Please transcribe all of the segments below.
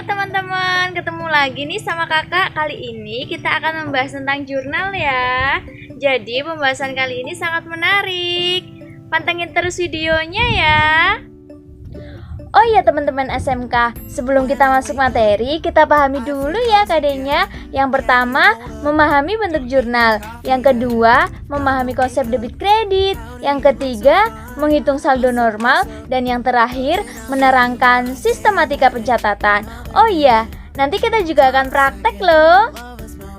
Halo teman-teman, ketemu lagi nih sama kakak. Kali ini kita akan membahas tentang jurnal ya. Jadi pembahasan kali ini sangat menarik. Pantengin terus videonya ya. Oh iya teman-teman SMK, sebelum kita masuk materi, kita pahami dulu ya KD-nya. Yang pertama, memahami bentuk jurnal. Yang kedua, memahami konsep debit kredit. Yang ketiga, menghitung saldo normal. Dan yang terakhir, menerangkan sistematika pencatatan. Oh iya, nanti kita juga akan praktek loh.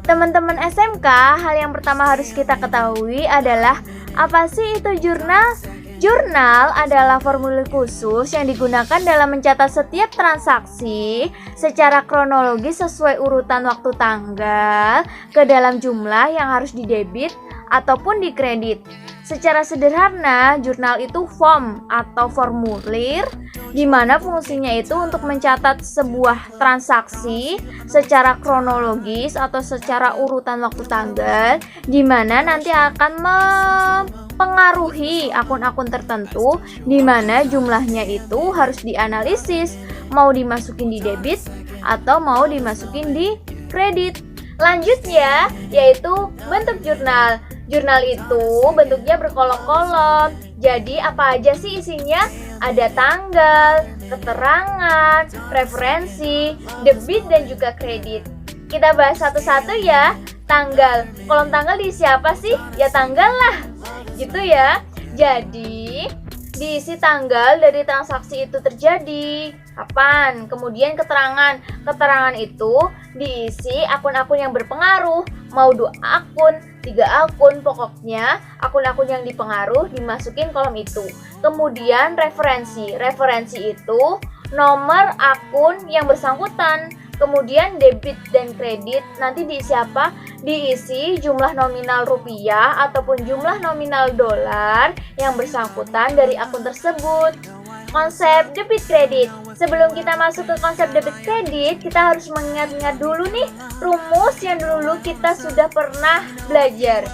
Teman-teman SMK, hal yang pertama harus kita ketahui adalah apa sih itu jurnal? Jurnal adalah formulir khusus yang digunakan dalam mencatat setiap transaksi secara kronologis sesuai urutan waktu tanggal ke dalam jumlah yang harus didebit ataupun dikredit. Secara sederhana, jurnal itu form atau formulir di mana fungsinya itu untuk mencatat sebuah transaksi secara kronologis atau secara urutan waktu tanggal di mana nanti akan mempengaruhi akun-akun tertentu di mana jumlahnya itu harus dianalisis, mau dimasukin di debit atau mau dimasukin di kredit. Lanjut ya, yaitu bentuk jurnal. Jurnal itu bentuknya berkolom-kolom. Jadi apa aja sih isinya? Ada tanggal, keterangan, referensi, debit dan juga kredit. Kita bahas satu-satu ya. Tanggal, kolom tanggal diisi apa sih? Ya tanggal lah, gitu ya. Jadi diisi tanggal dari transaksi itu terjadi, kapan. Kemudian keterangan. Keterangan itu diisi akun-akun yang berpengaruh, mau 2 akun, 3 akun, pokoknya akun-akun yang dipengaruh dimasukin kolom itu. Kemudian referensi. Referensi itu nomor akun yang bersangkutan. Kemudian debit dan kredit nanti diisi apa? Diisi jumlah nominal rupiah ataupun jumlah nominal dolar yang bersangkutan dari akun tersebut. Konsep debit kredit. Sebelum kita masuk ke konsep debit kredit, kita harus mengingat-ingat dulu nih rumus yang dulu kita sudah pernah belajar.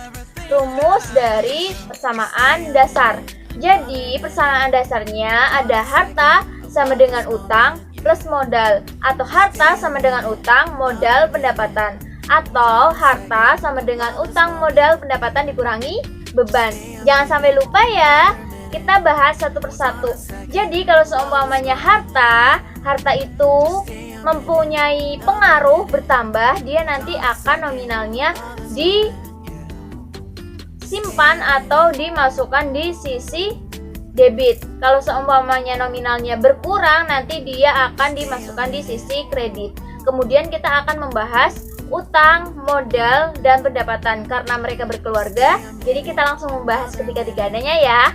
Rumus dari persamaan dasar. Jadi persamaan dasarnya ada harta sama dengan utang plus modal, atau harta sama dengan utang modal pendapatan, atau harta sama dengan utang modal pendapatan dikurangi beban. Jangan sampai lupa ya, kita bahas satu persatu. Jadi kalau seumpamanya harta itu mempunyai pengaruh bertambah, dia nanti akan nominalnya disimpan atau dimasukkan di sisi debit. Kalau seumpamanya nominalnya berkurang, nanti dia akan dimasukkan di sisi kredit. Kemudian kita akan membahas utang, modal, dan pendapatan. Karena mereka berkeluarga, jadi kita langsung membahas ketiga-tiganya ya.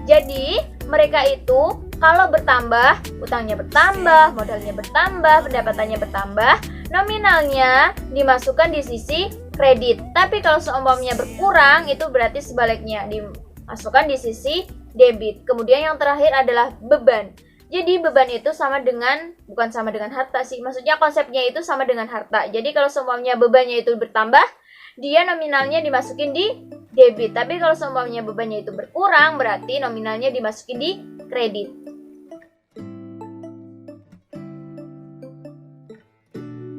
Jadi mereka itu kalau bertambah, utangnya bertambah, modalnya bertambah, pendapatannya bertambah, nominalnya dimasukkan di sisi kredit. Tapi kalau seumpamanya berkurang, itu berarti sebaliknya, dimasukkan di sisi debit. Kemudian yang terakhir adalah beban. Jadi beban itu bukan sama dengan harta sih. Maksudnya konsepnya itu sama dengan harta. Jadi kalau seumpamanya bebannya itu bertambah, dia nominalnya dimasukin di debit. Tapi kalau seumpamanya bebannya itu berkurang, berarti nominalnya dimasukin di kredit.